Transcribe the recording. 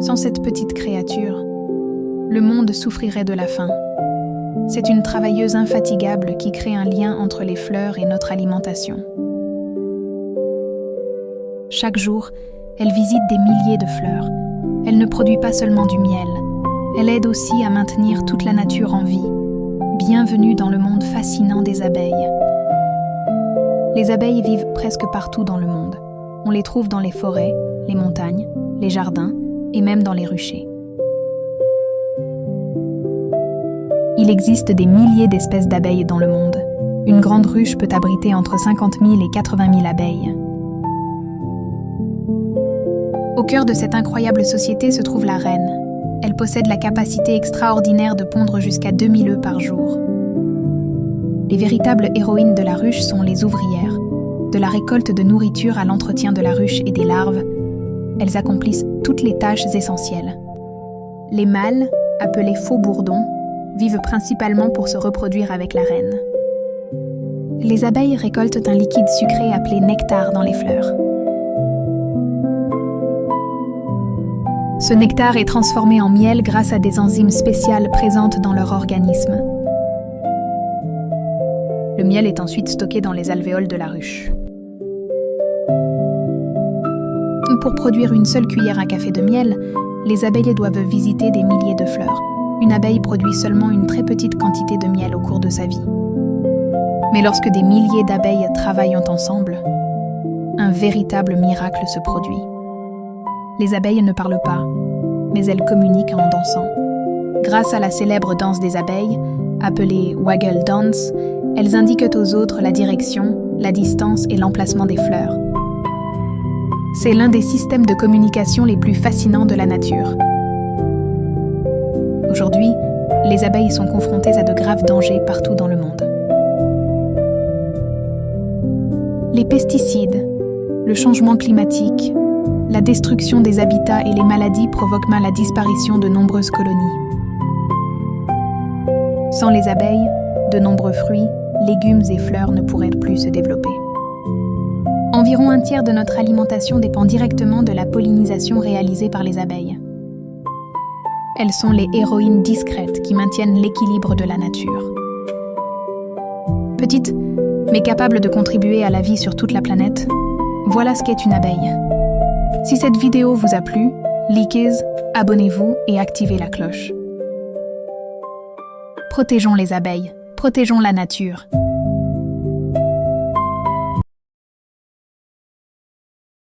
Sans cette petite créature, le monde souffrirait de la faim. C'est une travailleuse infatigable qui crée un lien entre les fleurs et notre alimentation. Chaque jour, elle visite des milliers de fleurs. Elle ne produit pas seulement du miel, elle aide aussi à maintenir toute la nature en vie. Bienvenue dans le monde fascinant des abeilles. Les abeilles vivent presque partout dans le monde. On les trouve dans les forêts, les montagnes, les jardins et même dans les ruchers. Il existe des milliers d'espèces d'abeilles dans le monde. Une grande ruche peut abriter entre 50 000 et 80 000 abeilles. Au cœur de cette incroyable société se trouve la reine. Elle possède la capacité extraordinaire de pondre jusqu'à 2000 œufs par jour. Les véritables héroïnes de la ruche sont les ouvrières. De la récolte de nourriture à l'entretien de la ruche et des larves, elles accomplissent toutes les tâches essentielles. Les mâles, appelés faux bourdons, vivent principalement pour se reproduire avec la reine. Les abeilles récoltent un liquide sucré appelé nectar dans les fleurs. Ce nectar est transformé en miel grâce à des enzymes spéciales présentes dans leur organisme. Le miel est ensuite stocké dans les alvéoles de la ruche. Pour produire une seule cuillère à café de miel, les abeilles doivent visiter des milliers de fleurs. Une abeille produit seulement une très petite quantité de miel au cours de sa vie. Mais lorsque des milliers d'abeilles travaillent ensemble, un véritable miracle se produit. Les abeilles ne parlent pas, mais elles communiquent en dansant. Grâce à la célèbre danse des abeilles, appelée Waggle Dance, elles indiquent aux autres la direction, la distance et l'emplacement des fleurs. C'est l'un des systèmes de communication les plus fascinants de la nature. Aujourd'hui, les abeilles sont confrontées à de graves dangers partout dans le monde. Les pesticides, le changement climatique, la destruction des habitats et les maladies provoquent la disparition de nombreuses colonies. Sans les abeilles, de nombreux fruits, légumes et fleurs ne pourraient plus se développer. Environ un tiers de notre alimentation dépend directement de la pollinisation réalisée par les abeilles. Elles sont les héroïnes discrètes qui maintiennent l'équilibre de la nature. Petites, mais capables de contribuer à la vie sur toute la planète, voilà ce qu'est une abeille. Si cette vidéo vous a plu, likez, abonnez-vous et activez la cloche. Protégeons les abeilles, protégeons la nature.